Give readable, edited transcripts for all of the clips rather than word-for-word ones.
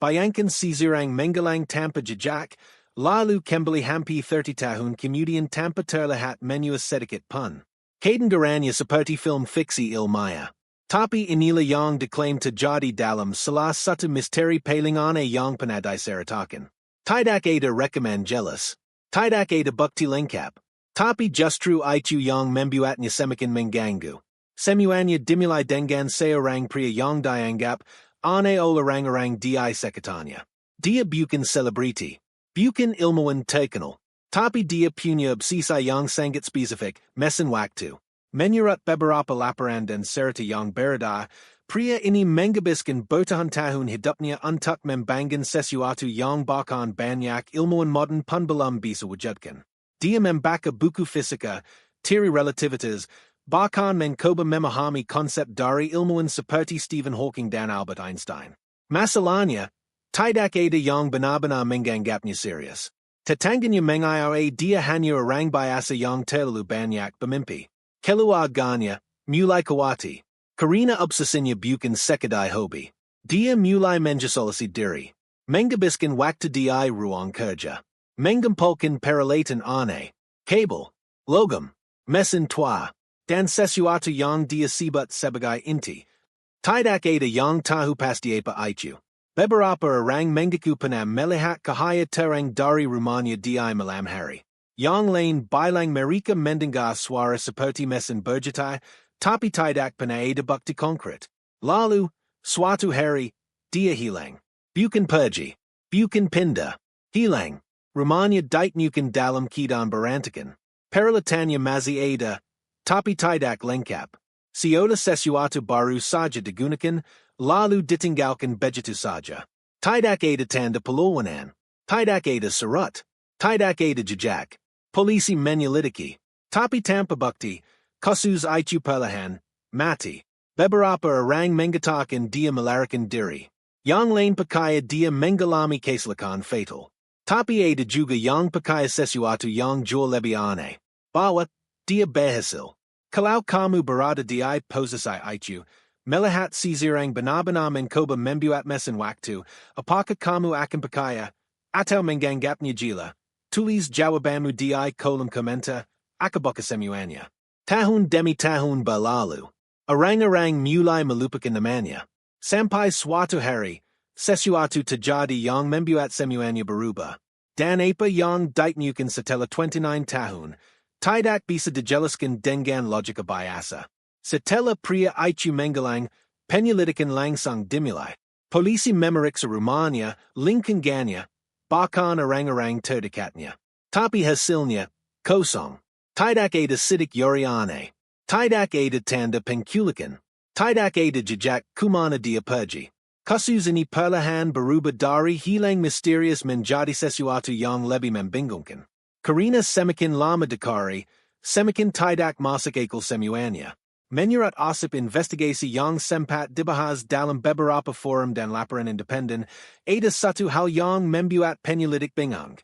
Bayangkan Sisirang Menghilang Tanpa Jejak, Lalu Kembali Hampi 30 Tahun Kemudian Tanpa Terlihat Menulis Sedikit Pun. Kedengarannya seperti film fiksi ilmiah. Tapi inilah yang diklaim terjadi dalam salah satu misteri paling aneh yang pernah diceritakan. Tidak ada rekaman jelas. Tidak ada bukti lengkap. Tapi justru itu yang membuatnya semakin mengganggu. Semuanya dimulai dengan seorang pria yang dianggap aneh oleh orang-orang di sekitarnya. Dia bukan selebriti, bukan ilmuwan terkenal, tapi dia punya obsesi yang sangat spesifik, mesin waktu. Menurut beberapa laporan dan cerita yang beredar, pria ini menghabiskan bertahun-tahun hidupnya untuk membangun sesuatu yang bahkan banyak ilmuwan modern pun belum bisa wujudkan. Dia membaca buku fisika, teori relativitas, bahkan mencoba memahami konsep dari ilmuwan seperti Stephen Hawking dan Albert Einstein. Masalahnya, tidak ada yang benar-benar menganggapnya serius. Tetangganya mengira dia hanya orang biasa yang terlalu banyak bermimpi. Keluarganya mulai khawatir. Karena obsesinya bukan sekadar hobi. Dia mulai mengisolasi diri. Menghabiskan waktu di ruang kerja. Mengumpulkan peralatan aneh. Kabel, logam, mesin tua, dan sesuatu yang dia sebut sebagai inti. Tidak ada yang tahu pasti apa itu. Beberapa orang mengaku pernah melihat cahaya terang dari rumahnya di malam hari. Yang lain bilang mereka mendengar suara seperti mesin bergetar, tapi tidak pernah ada bukti konkret. Lalu, suatu hari, dia hilang. Bukan pergi, bukan pindah, hilang. Rumahnya ditemukan dalam keadaan berantakan. Peralatannya masih ada, tapi tidak lengkap. Seolah sesuatu baru saja digunakan, lalu ditinggalkan begitu saja. Tidak ada tanda perlawanan, tidak ada surat, tidak ada jejak. Polisi menyelidiki, tapi tanpa bukti, kasus itu perlahan, mati. Beberapa orang mengatakan dia melarikan diri. Yang lain percaya dia mengalami kecelakaan fatal. Tapi ada juga yang percaya sesuatu yang jauh lebih aneh. Bahwa dia berhasil. Kalau kamu berada di posisi itu, melihat seseorang benar-benar mencoba membuat mesin waktu, apakah kamu akan percaya, atau menganggapnya gila? Tulis jawabanmu di kolom komentar, aku buka semuanya. Tahun demi tahun berlalu. Orang-orang mulai melupakan namanya. Sampai suatu hari, sesuatu terjadi yang membuat semuanya berubah. Dan apa yang ditemukan setelah 29 tahun, tidak bisa dijelaskan dengan logika biasa. Setelah pria itu menghilang, penyelidikan langsung dimulai. Polisi memeriksa rumahnya, lingkungannya, bahkan orang-orang terdekatnya. Tapi hasilnya, kosong. Tidak ada sidik jari aneh. Tidak ada tanda penculikan. Tidak ada jejak kemana dia pergi. Kasus ini perlahan berubah dari hilang misterius menjadi sesuatu yang lebih membingungkan. Karena semakin lama dicari, semakin tidak masuk akal semuanya. Menurut asap investigasi yang sempat dibahas dalam beberapa forum dan laporan independen, ada satu hal yang membuat penyelidik bingung.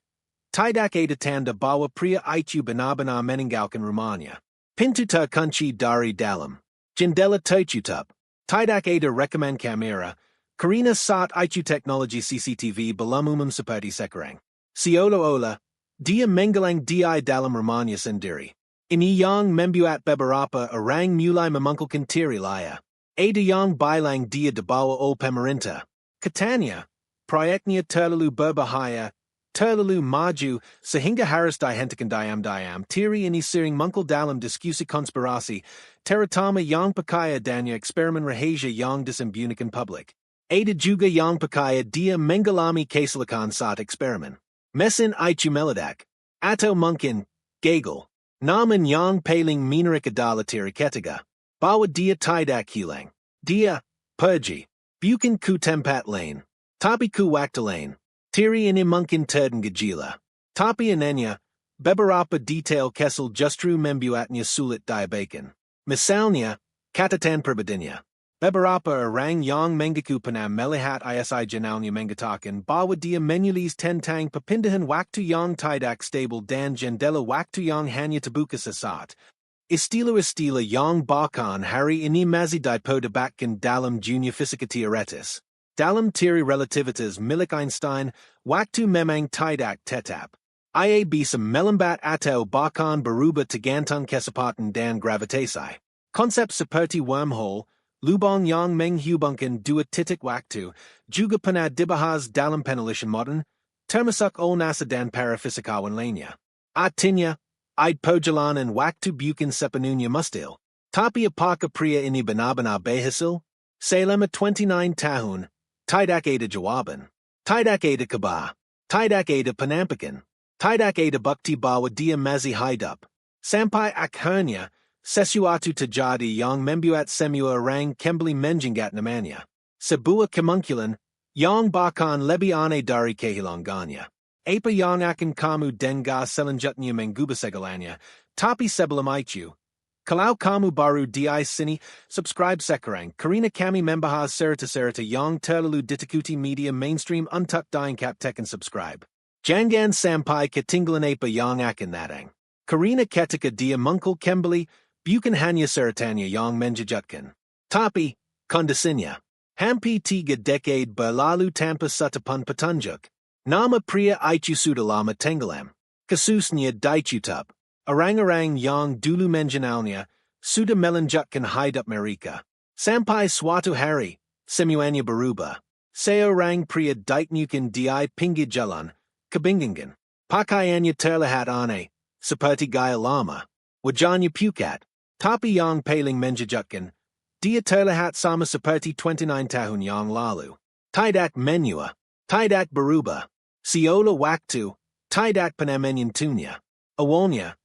Tidak ada tanda bahwa pria itu benar-benar meninggalkan rumahnya. Pintu terkunci dari dalam. Jendela tertutup. Tidak ada rekaman kamera, karena saat itu teknologi CCTV belum umum seperti sekarang. Seolah-olah, dia menghilang di dalam rumahnya sendiri. Ini yang membuat beberapa orang mulai memungkinkan teori lain. Ada yang bilang dia dibawa oleh pemerintah. Katanya, proyeknya terlalu berbahaya, terlalu maju, sehingga harus dihentikan diam-diam. Teori ini sering muncul dalam diskusi konspirasi, terutama yang percaya dan eksperimen rahasia yang disembunyikan publik. Ada juga yang percaya dia mengalami kecelakaan saat eksperimen. Mesin itu meledak. Atau mungkin, gagal. Namun yang paling menarik adalah teori ketiga, bahwa dia tidak hilang. Dia pergi, bukan ke tempat lain, tapi ke waktu lain. Teori ini mungkin terdengar gila, tapi anehnya, beberapa detail kesal justru membuatnya sulit diabaikan. Misalnya, catatan pribadinya. Beberapa orang yang mengaku pernah melihat ISI jurnalnya mengatakan bahwa dia menulis tentang perpindahan waktu yang tidak stabil dan jendela waktu yang hanya terbuka sesaat. Istilah-istilah yang bahkan hari ini masih diperdebatkan dalam dunia fisika teoritis. Dalam teori relativitas milik Einstein, waktu memang tidak tetap. Ia bisa melambat atau bahkan berubah tergantung kecepatan dan gravitasi. Konsep seperti wormhole, lubang yang menghubungkan dua titik waktu, juga pernah dibahas dalam penelitian modern, termasuk oleh NASA dan para fisikawan lainnya. Artinya, perjalanan waktu bukan sepenuhnya mustahil. Tapi apakah pria ini benar-benar berhasil? Selama 29 tahun, tidak ada jawaban. Tidak ada kabar. Tidak ada penampakan. Tidak ada bukti bahwa dia masih hidup. Sampai akhirnya, sesuatu terjadi yang membuat semua orang kembali menjingat namanya. Sebuah kemungkinan yang bahkan lebih aneh dari kehilangannya. Apa yang akan kamu dengar selanjutnya mengubah segalanya, tapi sebelum itu, kalau kamu baru di sini, subscribe sekarang karena kami membahas serta-serta yang terlalu ditakuti media mainstream untuk diangkat tekan subscribe. Jangan sampai ketinggalan apa yang akan datang. Karena ketika dia muncul kembali, bukan hanya ceritanya yang menjejutkan. Tapi, kondisinya. Hampir 3 dekade berlalu tanpa satupun petunjuk. Nama pria itu sudah lama tenggelam. Kasusnya ditutup. Orang-orang yang dulu mengenalnya sudah melanjutkan hidup mereka. Sampai suatu hari, semuanya berubah. Seorang pria ditemukan di pinggir jalan, kebingungan. Pakaiannya terlihat aneh, seperti gaya lama. Wajahnya pucat, tapi yang paling menjejukkan, dia terlihat sama seperti 29 tahun yang lalu. Tidak menua, tidak berubah. Seolah waktu, tidak pernah menyentuhnya. Awalnya,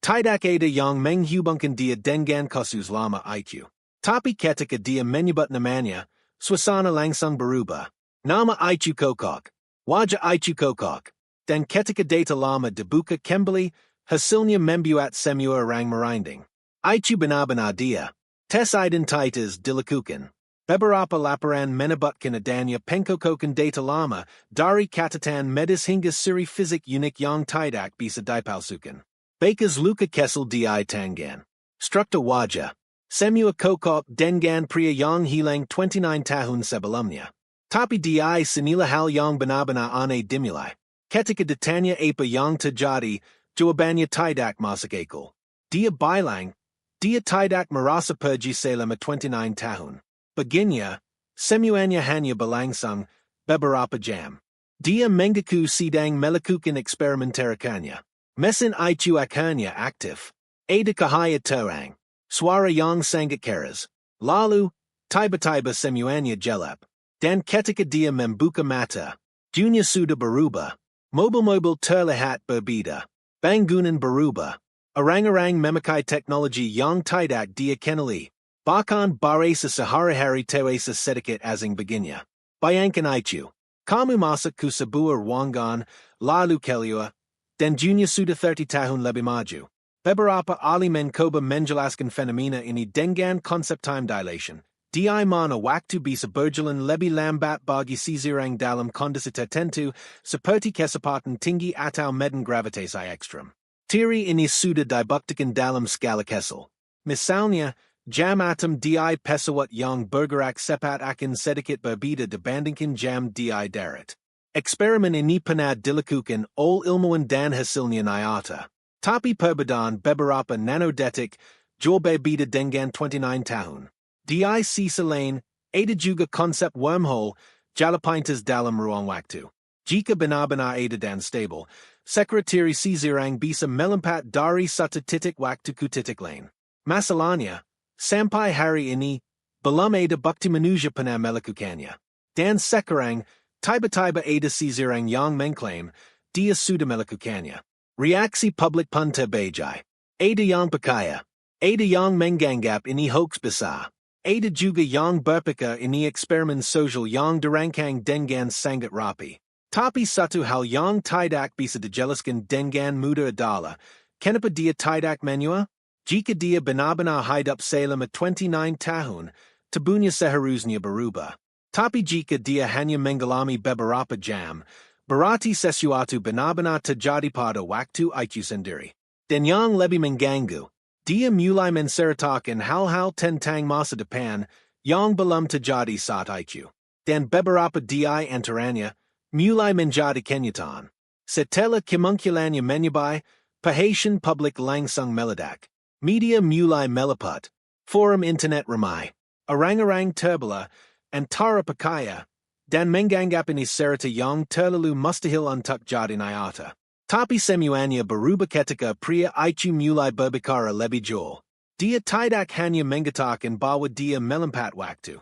tidak ada yang menghubungkan dia dengan kasus lama itu. Tapi ketika dia menyebut namanya, suasana langsung berubah. Nama itu kokok. Wajah itu kokok. Dan ketika data lama dibuka kembali, hasilnya membuat semua orang merinding. Itu benar-benar dia. Tes identitas dilakukan. Beberapa laporan menyebutkan adanya pengkokokan data lama dari catatan medis hingga siri fisik unik yang tidak bisa dipalsukan. Bakas luka kesel di tangan. Struktur wajah. Semua kokok dengan pria yang hilang 29 tahun sebelumnya. Tapi di senila hal yang benar-benar aneh dimulai. Ketika ditanya apa yang terjadi, jawabannya tidak masuk akal. Dia bilang, dia tidak merasa pergi selama 29 tahun. Baginya, semuanya hanya berlangsung beberapa jam. Dia mengaku sedang melakukan eksperimen terakhirnya. Mesin itu akhirnya aktif. Ada cahaya terang. Suara yang sangat keras. Lalu, tiba-tiba semuanya gelap. Dan ketika dia membuka mata, dunia sudah berubah. Mobil-mobil terlihat berbeda. Bangunan berubah. Orang-orang memakai teknologi yang tidak dia kenali. Bahkan baresa sehari-hari terasa sedikit asing baginya. Bayangkan itu. Kamu masuk ke sebuah ruangan, lalu keluar, dan dunia sudah 30 tahun lebih maju. Beberapa ahli mencoba menjelaskan fenomena ini dengan konsep time dilation. Di mana waktu bisa berjalan lebih lambat bagi seseorang dalam kondisi tertentu, seperti kecepatan tinggi atau medan gravitasi ekstrem. Teori ini sudah dibuktikan dalam skala Kessel. Misalnya, jam atom di pesawat yang bergerak cepat akan sedikit berbeda dibandingkan jam di darat. Eksperimen ini pernah dilakukan oleh ilmuwan dan hasilnya nyata. Tapi perbedaan beberapa nanodetik jauh berbeda dengan 29 tahun. Di sisi lain, ada juga konsep wormhole, jalan pintas dalam ruang waktu. Jika benar-benar ada dan stabil, sekretari seseorang bisa melompat dari satu titik waktu ke titik lain. Masalahnya, sampai hari ini, belum ada bukti manusia pernah melakukannya. Dan sekarang, tiba-tiba ada seseorang yang mengklaim dia sudah melakukannya. Reaksi publik pun terbejai. Ada yang percaya. Ada yang menganggap ini hoax besar. Ada juga yang berpikir ini eksperimen sosial yang dirancang dengan sangat rapi. Tapi satu hal yang tidak bisa dijelaskan dengan mudah adalah, kenapa dia tidak menua? Jika dia benar-benar hidup selama 29 tahun, tubuhnya seharusnya berubah. Tapi jika dia hanya mengalami beberapa jam, berarti sesuatu benar-benar terjadi pada waktu itu sendiri. Dan yang lebih mengganggu, dia mulai menceritakan hal-hal tentang masa depan yang belum terjadi saat itu. Dan beberapa di antaranya, mulai menjadi kenyataan. Setelah kemungkilannya menyebar, perhatian publik langsung meledak. Media mulai meliput. Forum internet ramai. Orang-orang terbela, antara pakaya, dan menganggap ini serta yang terlalu mustahil untuk jadi nyata. Tapi semuanya berubah ketika pria itu mulai berbicara lebih jauh. Dia tidak hanya mengatakan bahwa dia melompat waktu.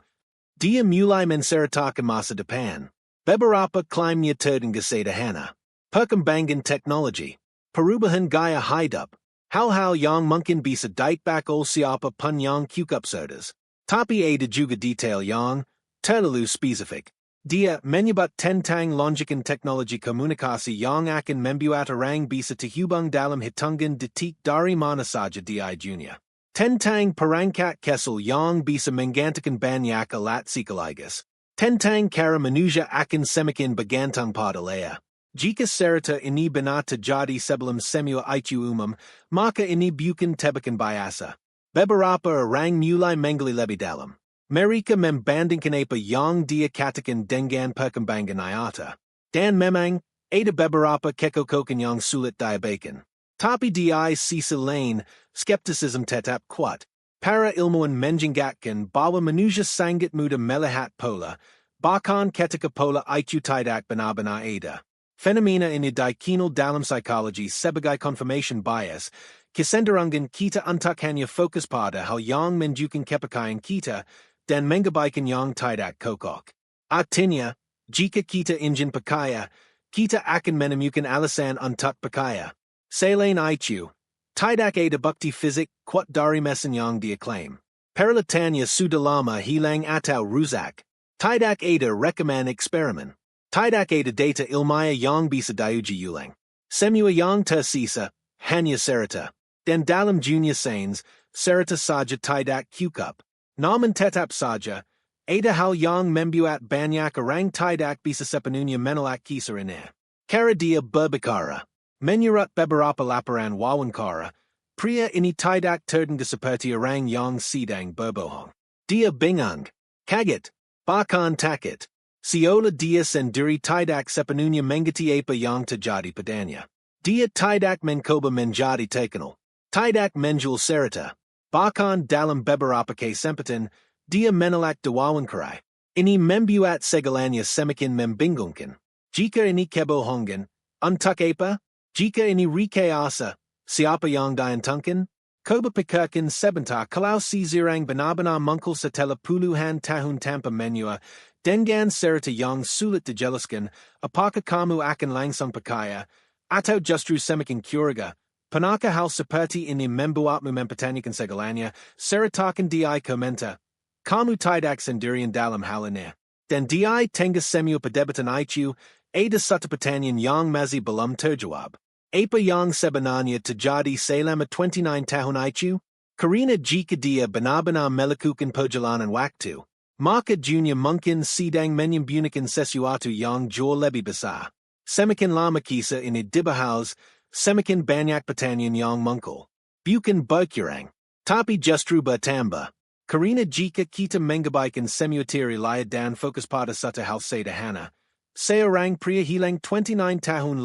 Dia mulai menceritakan masa depan. Beberapa klaimnya tentang sederhana. Perkembangan teknologi. Perubahan gaya hidup. Hal-hal yang mungkin bisa ditebak oleh siapa pun yang cukup cerdas. Tapi ada juga detail yang terlalu spesifik. Dia menyebut tentang lonjakan teknologi komunikasi yang akan membuat orang bisa terhubung dalam hitungan detik dari mana saja di dunia. Tentang perangkat kesel yang bisa menggantikan banyak alat psikologis. Tentang cara manusia akan semakin bergantung pada leher. Jika serta ini benar terjadi sebelum semua itu umum, maka ini bukan tebakan biasa. Beberapa orang mulai menggali lebih dalam. Mereka membandingkan apa yang dia katakan dengan perkembangan nyata. Dan memang, ada beberapa kekokohan yang sulit diabaikan. Tapi di sisi lain, skeptisisme tetap kuat. Para ilmuwan menjengakkan bahwa manusia sangat mudah melihat pola, bahkan ketika pola itu tidak benar-benar ada. Fenomena ini dikenal dalam psikologi sebagai confirmation bias, kecenderungan kita untuk hanya fokus pada hal yang menunjukkan kepercayaan kita, dan mengabaikan yang tidak kokok. Artinya, jika kita ingin percaya, kita akan menemukan alasan untuk percaya. Selain itu, tidak ada bukti fisik kuat dari mesin yang diklaim. Peralatannya sudah lama hilang atau rusak. Tidak ada rekaman eksperimen. Tidak ada data ilmiah yang bisa diuji ulang. Semua yang tersisa, hanya serta. Dan dalam dunia sains, serta saja tidak cukup. Namun tetap saja, ada hal yang membuat banyak orang tidak bisa sepenuhnya menolak kisah ini. Cara dia berbicara. Menurut beberapa laporan wawancara, pria ini tidak terdengar seperti orang yang sedang berbohong. Dia bingung, kaget, bahkan takut. Seolah dia sendiri tidak sepenuhnya mengerti apa yang terjadi padanya. Dia tidak mencoba menjadi terkenal. Tidak menjual serta. Bahkan dalam beberapa kesempatan, dia menolak diwawancara. Ini membuat segalanya semakin membingungkan. Jika ini kebohongan, untuk apa? Jika ini rekayasa, siapa yang diuntungkan? Coba pikirkan sebentar kalau seseorang benar-benar muncul setelah puluhan tahun tanpa menua, dengan serta yang sulit dijelaskan, apakah kamu akan langsung percaya, atau justru semakin curiga? Pernahkah hal seperti ini membuatmu mempertanyakan segalanya? Sertakan dia komentar. Kamu tidak sendirian dalam hal ini. Dan dia tengah semua perdebatan itu, ada satu pertanyaan yang masih belum terjawab. Apa yang sebenarnya terjadi selama 29 tahun itu? Karena jika dia benar-benar melakukan perjalanan waktu, maka dunia mungkin sedang menyembunyikan sesuatu yang jauh lebih besar. Semakin lama kisah ini dibahas, semakin banyak pertanyaan yang muncul. Bukan berkurang, tapi justru bertambah. Karena jika kita mengabaikan semua teori lain dan fokus pada satu hal sederhana, seorang pria hilang 29 tahun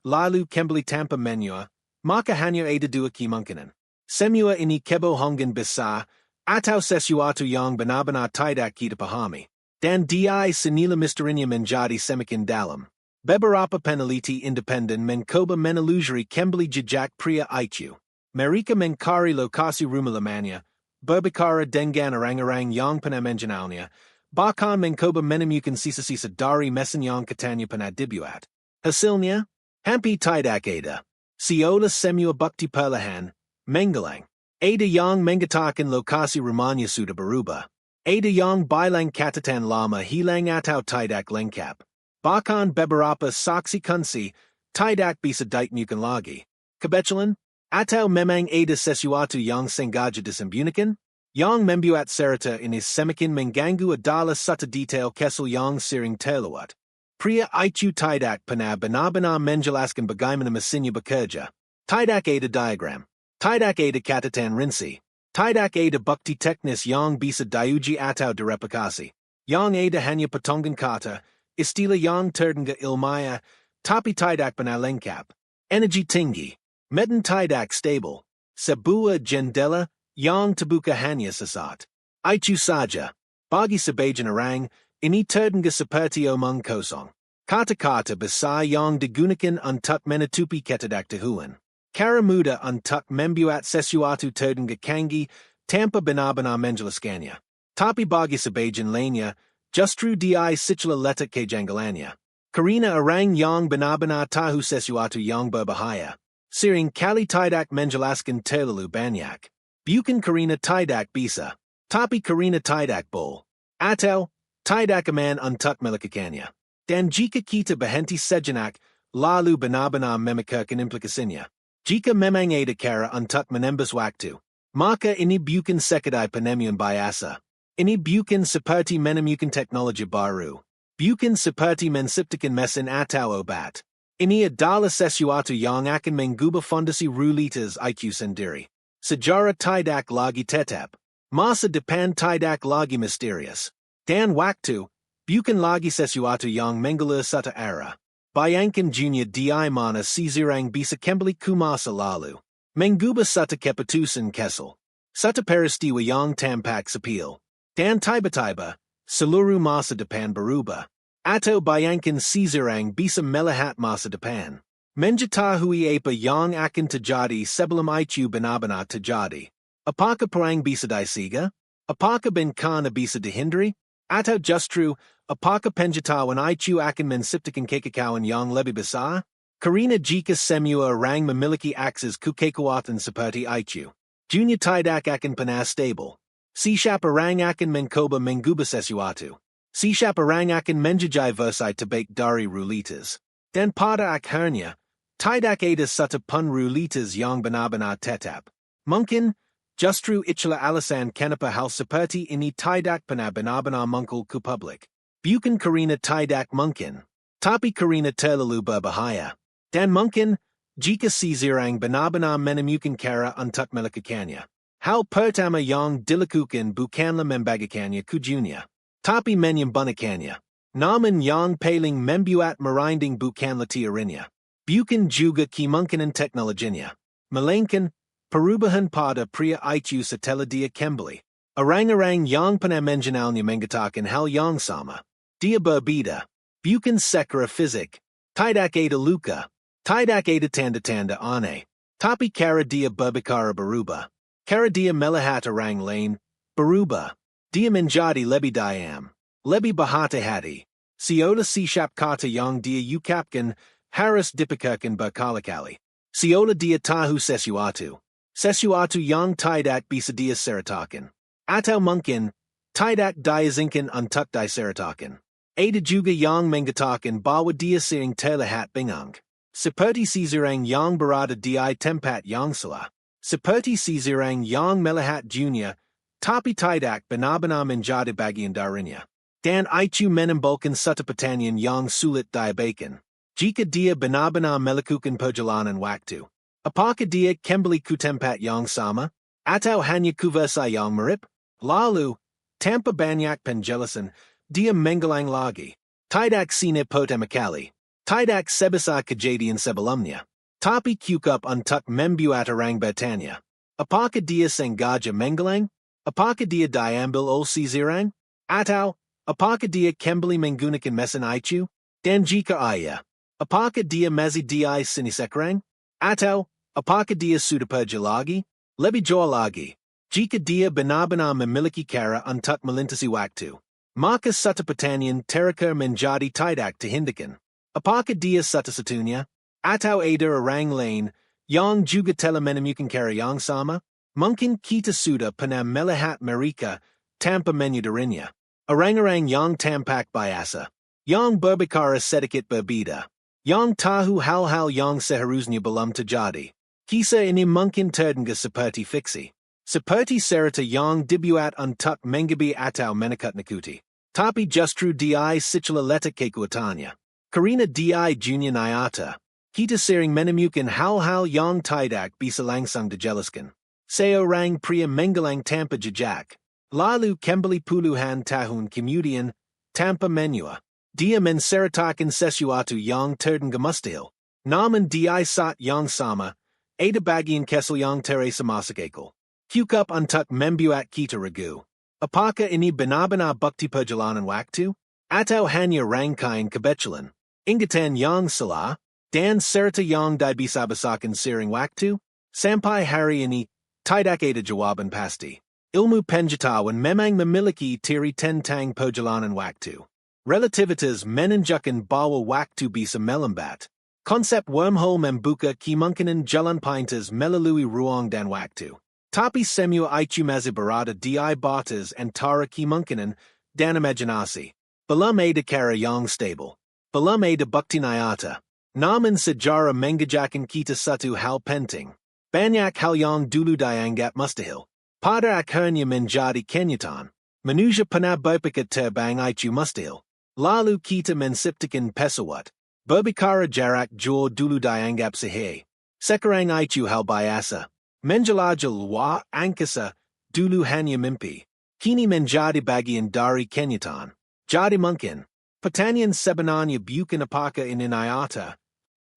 lalu kembali tanpa menua, maka hanya ada dua kemungkinan. Semua ini kebohongan besar, atau sesuatu yang benar-benar tidak kita pahami. Dan dia senilai misterinya menjadi semakin dalam. Beberapa peneliti independen mencoba menelusuri kembali jejak pria itu. Mereka mencari lokasi rumah lamanya, berbicara dengan orang-orang yang pernah mengenalnya, bahkan mencoba menemukan sisa-sisa dari mesin yang katanya pernah dibuat. Hasilnya, hampir tidak ada. Seolah semua bukti perlahan, menghilang. Ada yang mengatakan lokasi rumahnya sudah berubah. Ada yang bilang catatan lama hilang atau tidak lengkap. Bahkan beberapa saksi kunci tidak bisa ditemukan lagi. Kebetulan, atau memang ada sesuatu yang sengaja disembunyikan? Yang membuat serta ini semakin mengganggu adalah satu detail kesal yang sering terlewat. Pria itu tidak pernah benar-benar menjelaskan bagaimana mesinnya bekerja. Tidak ada diagram. Tidak ada catatan rinci. Tidak ada bukti teknis yang bisa diuji atau direplikasi. yang ada hanya potongan kata, istilah yang terdengar ilmiah, tapi tidak benar lengkap. Energi tinggi, medan tidak stabil, sebuah jendela yang terbuka hanya sesaat. Itu saja. Bagi sebagian orang, ini terdengar seperti omong kosong. Kata-kata besar yang digunakan untuk menutupi ketidaktahuan. Cara mudah untuk membuat sesuatu terdengar canggih tanpa benar-benar menjelaskannya. Tapi bagi sebagian lainnya, justru dia setelah letak kejanggalannya. Karena orang yang benar-benar tahu sesuatu yang berbahaya, sering kali tidak menjelaskan terlalu banyak. Bukan karena tidak bisa, tapi karena tidak boleh, atau tidak aman untuk melakukannya. Dan jika kita berhenti sejenak, lalu benar-benar memikirkan implikasinya. Jika memang ada cara untuk menembus waktu, maka ini bukan sekadar penemuan biasa. Ini bukan seperti menemukan teknologi baru. Bukan seperti menciptakan mesin atau obat. Ini adalah sesuatu yang akan mengubah fondasi rulitas IQ sendiri. Sejarah tidak lagi tetap. Masa depan tidak lagi misterius. Dan waktu, bukan lagi sesuatu yang mengalir satu arah. Bayangkan dunia di mana seseorang bisa kembali ke masa lalu. Mengubah satu keputusan kesal. Satu peristiwa yang tampak sepil. Dan tiba-tiba, seluruh masa depan berubah. Atau bayangkan seseorang bisa melihat masa depan. Mengetahui apa yang akan terjadi sebelum itu benar-benar terjadi. Apakah perang bisa dicegah? Apakah bencana bisa dihindari? Atau justru, apakah pengetahuan itu akan menciptakan kekacauan yang lebih besar? Karena jika semua orang memiliki akses ke kekuatan seperti itu, dunia tidak akan pernah stabil. Siapa orang akan mencoba mengubah sesuatu? Siapa orang akan menjajah versi terbaik dari rulitas? Dan pada akhirnya, tidak ada satu pun rulitas yang benar-benar tetap. Mungkin, justru itulah alasan kenapa hal seperti ini tidak pernah benar-benar muncul ke publik. Bukan karena tidak mungkin, tapi karena terlalu berbahaya. Dan mungkin, jika seseorang benar-benar menemukan cara untuk melakukannya, hal pertama yang dilakukan bukanlah membagikannya ke dunia, tapi menyembunyikannya. Namun yang paling membuat merinding bukanlah teorinya, bukan juga kemungkinan teknologinya, melainkan perubahan pada pria itu setelah dia kembali. Orang-orang yang pernah mengenalnya mengatakan hal yang sama. Dia berbeda. Bukan secara fisik. Tidak ada luka. Tidak ada tanda-tanda aneh. Tapi cara dia berbicara berubah. Cara dia melihat orang lain berubah. Dia menjadi lebih diam. Lebih berhati-hati. Seolah setiap kata yang dia ucapkan harus dipikirkan berkali-kali. Seolah dia tahu sesuatu. Sesuatu yang tidak bisa dia ceritakan. Atau mungkin, tidak diizinkan untuk diceritakan. Ada juga yang mengatakan bahwa dia sering terlihat bingung. Seperti seseorang yang berada di tempat yang salah. Seperti seseorang yang melihat dunia, tapi tidak benar-benar menjadi bagian darinya. Dan itu menimbulkan satu pertanyaan yang sulit diabaikan. Jika dia benar-benar melakukan perjalanan waktu, apakah dia kembali ke tempat yang sama? Atau hanya ke versi yang mirip? Lalu, tanpa banyak penjelasan, dia menghilang lagi. Tidak sini pertama kali. Tidak sebesar kejadian sebelumnya. Tapi cukup untuk membuat orang bertanya. Apakah dia sengaja menghilang? Apakah dia diambil oleh seseorang? Atau, apakah dia kembali menggunakan mesin itu? Dan jika iya, apakah dia masih di sini sekarang? Atau, apakah dia sudah pergi lagi? Lebih jauh lagi, jika dia benar-benar memiliki cara untuk melintasi waktu, maka satu pertanyaan terakhir menjadi tidak terhindarkan. Apakah dia satu-satunya? Atau ada orang lain yang juga telah menemukan cara yang sama? Mungkin kita sudah pernah melihat mereka tanpa menyadarinya. Orang-orang yang tampak biasa, yang berbicara sedikit berbeda, yang tahu hal-hal yang seharusnya belum terjadi. Kisah ini mungkin terdengar seperti fiksi. Seperti cerita yang dibuat untuk menggebi atau menakut-nakuti. Tapi justru dia setelah letak kekuatannya. Karena dia dunia nyata, kita sering menemukan hal-hal yang tidak bisa langsung dijelaskan. Seorang pria menghilang tanpa jejak. Lalu kembali puluhan tahun kemudian, Tampa menua. Dia menceritakan sesuatu yang terdengar mustahil. Namun dia saat yang sama, ada bagian kecil yang terasa masuk akal. Cukup untuk membuat kita ragu. Apakah ini benar-benar bukti perjalanan waktu? Atau hanya rangkaian kebetulan? Ingatan yang salah, dan serta yang dibisabasarkan seiring waktu? Sampai hari ini, tidak ada jawaban pasti. Ilmu pengetahuan memang memiliki teori tentang perjalanan waktu. Relativitas menunjukkan bahwa waktu bisa melambat. Konsep wormhole membuka kemungkinan jalan pintas melalui ruang dan waktu. Tapi semua itu masih berada di batas antara kemungkinan dan imajinasi. Belum ada cara yang stable. Belum ada bukti nyata. Namun sejarah mengajarkan kita satu hal penting. Banyak hal yang dulu dianggap mustahil. Pada akhirnya menjadi kenyataan. Manusia pernah berpikir terbang itu mustahil. Lalu kita menciptakan pesawat. Berbicara jarak jauh dulu dianggap sahih. Sekarang itu hal biasa. Menjelajah luar angkasa dulu hanya mimpi. Kini menjadi bagian dari kenyataan. Jadi mungkin, pertanyaan sebenarnya bukan apakah ini nyata.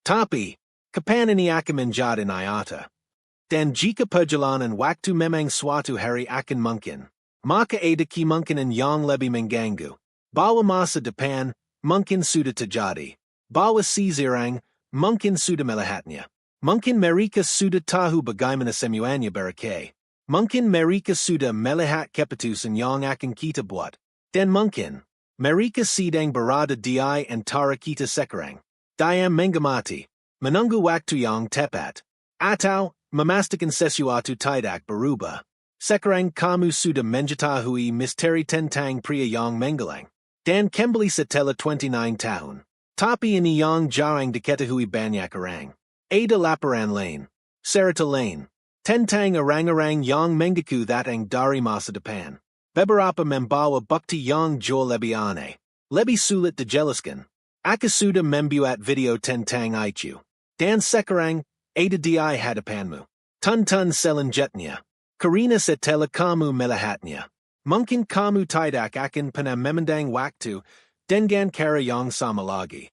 Tapi, kapan ini akan menjadi nyata? Dan jika perjalanan waktu memang suatu hari akan mungkin, maka ada kemungkinan yang lebih mengganggu. Bahwa masa depan mungkin sudah terjadi. Bahwa sekarang mungkin sudah melihatnya. Mungkin mereka sudah tahu bagaimana semuanya berakhir. Mungkin mereka sudah melihat keputusan yang akan kita buat. Dan mungkin, mereka sedang berada di antara kita sekarang. Diam mengamati, menunggu waktu yang tepat. Atau, memastikan sesuatu tidak berubah. Sekarang kamu sudah mengetahui misteri tentang pria yang menghilang. Dan kembali setelah 29 tahun. Tapi ini yang jarang diketahui banyak orang. Ada laporan lain. Cerita lain. Tentang orang-orang yang mengaku datang dari masa depan. Beberapa membawa bukti yang jauh lebih aneh. Lebih sulit dijelaskan. Aku sudah membuat video tentang itu. Dan sekarang, ada di hadapanmu. Tonton selanjutnya. Karena setelah kamu melihatnya, mungkin kamu tidak akan pernah memandang waktu dengan cara yang sama lagi.